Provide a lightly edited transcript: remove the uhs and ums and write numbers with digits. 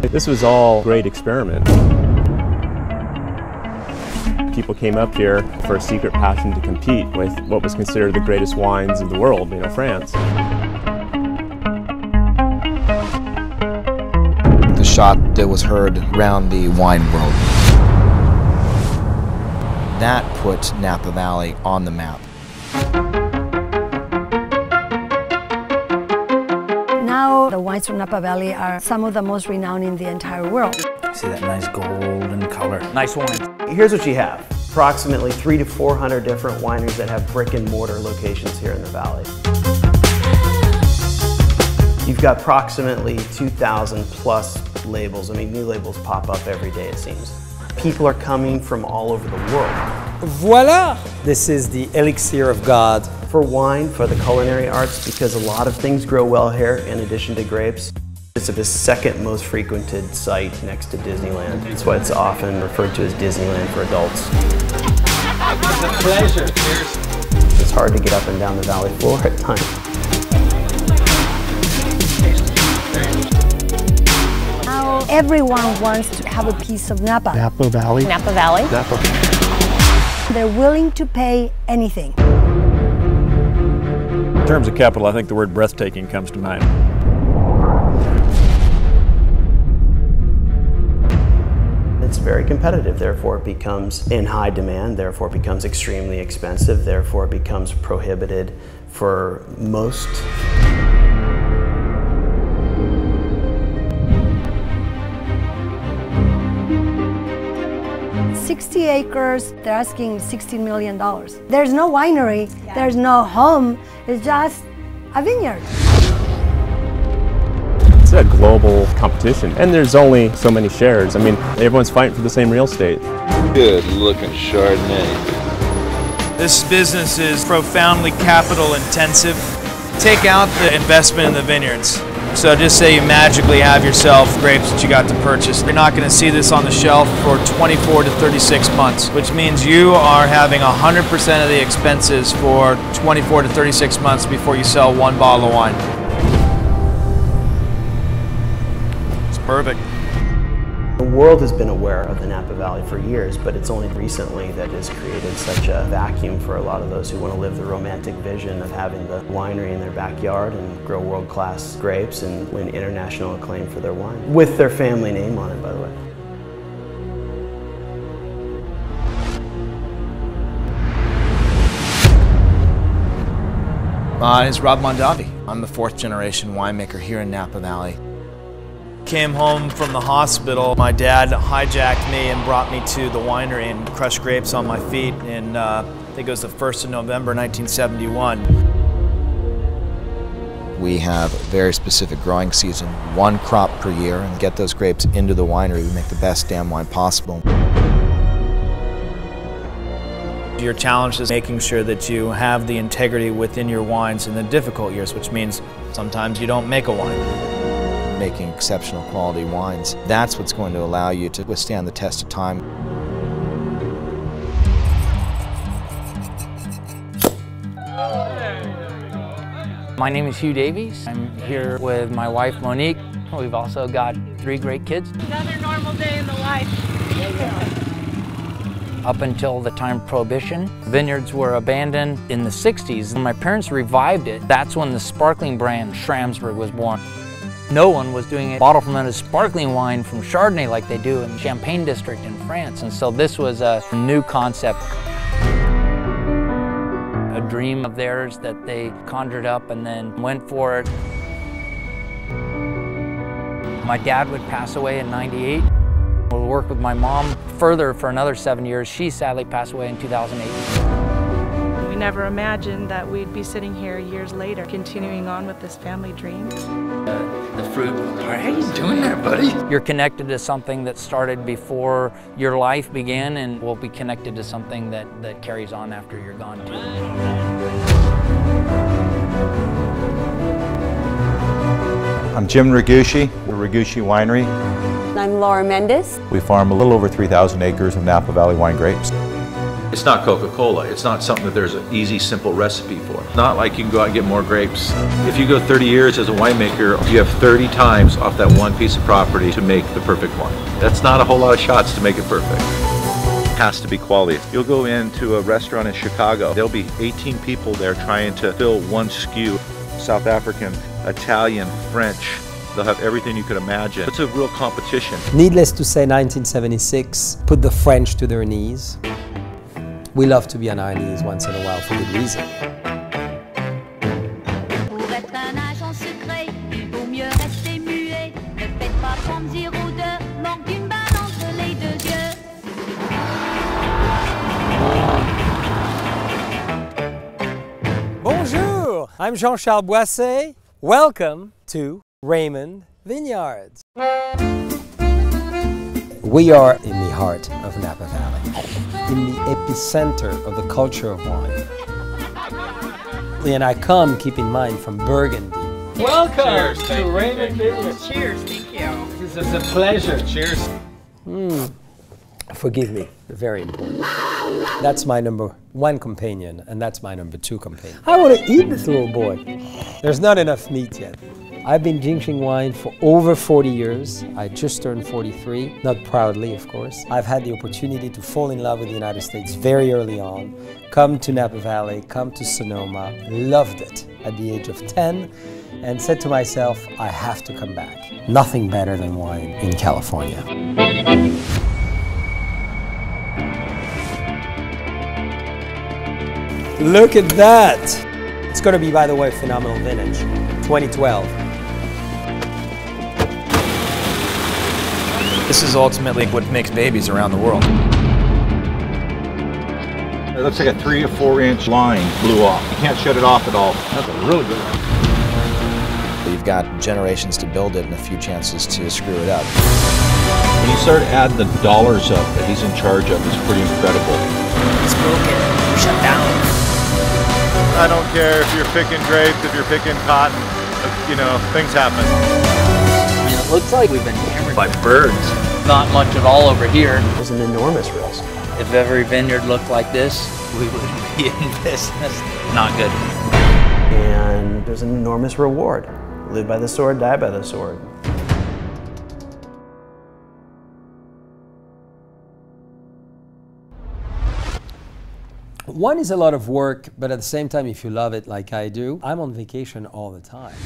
This was all a great experiment. People came up here for a secret passion to compete with what was considered the greatest wines of the world, France. The shot that was heard around the wine world. That put Napa Valley on the map. Now the wines from Napa Valley are some of the most renowned in the entire world. See that nice golden color. Nice wine. Here's what you have. Approximately 300 to 400 different wineries that have brick and mortar locations here in the valley. You've got approximately 2,000 plus labels. New labels pop up every day, it seems. People are coming from all over the world. Voila! This is the elixir of God. For wine, for the culinary arts, because a lot of things grow well here in addition to grapes. It's the second most frequented site next to Disneyland. That's why it's often referred to as Disneyland for adults. It's a pleasure. It's hard to get up and down the valley floor at night. Now everyone wants to have a piece of Napa. Napa Valley. Napa Valley. Napa. They're willing to pay anything. In terms of capital, I think the word breathtaking comes to mind. It's very competitive, therefore it becomes in high demand, therefore it becomes extremely expensive, therefore it becomes prohibited for most. $60 acres, they're asking $16 million. There's no winery, there's no home, it's just a vineyard. It's a global competition, and there's only so many shares. Everyone's fighting for the same real estate. Good looking Chardonnay. This business is profoundly capital intensive. Take out the investment in the vineyards. So just say you magically have yourself grapes that you got to purchase. You're not going to see this on the shelf for 24 to 36 months, which means you are having 100% of the expenses for 24 to 36 months before you sell one bottle of wine. Perfect. The world has been aware of the Napa Valley for years, but it's only recently that has created such a vacuum for a lot of those who want to live the romantic vision of having the winery in their backyard and grow world-class grapes and win international acclaim for their wine, with their family name on it, by the way. My name is Rob Mondavi. I'm the fourth generation winemaker here in Napa Valley. Came home from the hospital. My dad hijacked me and brought me to the winery and crushed grapes on my feet. And I think it was the 1st of November, 1971. We have a very specific growing season, one crop per year, and get those grapes into the winery. We make the best damn wine possible. Your challenge is making sure that you have the integrity within your wines in the difficult years, which means sometimes you don't make a wine. Making exceptional quality wines. That's what's going to allow you to withstand the test of time. My name is Hugh Davies. I'm here with my wife Monique. We've also got 3 great kids. Another normal day in the life. Up until the time of Prohibition, vineyards were abandoned in the 60s. When my parents revived it, that's when the sparkling brand Schramsberg was born. No one was doing a bottle fermented sparkling wine from Chardonnay like they do in the Champagne district in France. And so this was a new concept. A dream of theirs that they conjured up and then went for it. My dad would pass away in '98. We'll work with my mom further for another 7 years. She sadly passed away in 2008. We never imagined that we'd be sitting here years later, continuing on with this family dream. The fruit, how are you doing there, buddy? You're connected to something that started before your life began and will be connected to something that carries on after you're gone too. I'm Jim Ragucci, the Ragucci Winery. I'm Laura Mendes. We farm a little over 3,000 acres of Napa Valley wine grapes. It's not Coca-Cola. It's not something that there's an easy, simple recipe for. It's not like you can go out and get more grapes. If you go 30 years as a winemaker, you have 30 times off that one piece of property to make the perfect wine. That's not a whole lot of shots to make it perfect. It has to be quality. You'll go into a restaurant in Chicago. There'll be 18 people there trying to fill one SKU. South African, Italian, French. They'll have everything you could imagine. It's a real competition. Needless to say, 1976 put the French to their knees. We love to be on our knees once in a while for good reason. Pour être un agent secret, il vaut mieux rester muet. Ne faites pas 30-02, manque d'une balle entre les deux yeux. Bonjour, I'm Jean-Charles Boisset. Welcome to Raymond Vineyards. We are in the heart of Napa Valley, in the epicenter of the culture of wine. And I come, keep in mind, from Burgundy. Welcome to Raymond Vineyards. Cheers, thank you. This is a pleasure. Cheers. Forgive me, very important. That's my number one companion, and that's my number two companion. I want to eat this little boy. There's not enough meat yet. I've been drinking wine for over 40 years. I just turned 43, not proudly, of course. I've had the opportunity to fall in love with the United States very early on, come to Napa Valley, come to Sonoma, loved it at the age of 10, and said to myself, I have to come back. Nothing better than wine in California. Look at that! It's going to be, by the way, phenomenal vintage, 2012. This is ultimately what makes babies around the world. It looks like a 3 or 4 inch line blew off. You can't shut it off at all. That's a really good one. You've got generations to build it and a few chances to screw it up. When you start adding the dollars up that he's in charge of, it's pretty incredible. It's broken. Shut down. I don't care if you're picking grapes, if you're picking cotton, you know, things happen. It looks like we've been hammered By birds. Not much at all over here. There's an enormous risk. If every vineyard looked like this, we wouldn't be in business. Not good. And there's an enormous reward. Live by the sword, die by the sword. One is a lot of work, but at the same time, if you love it like I do, I'm on vacation all the time.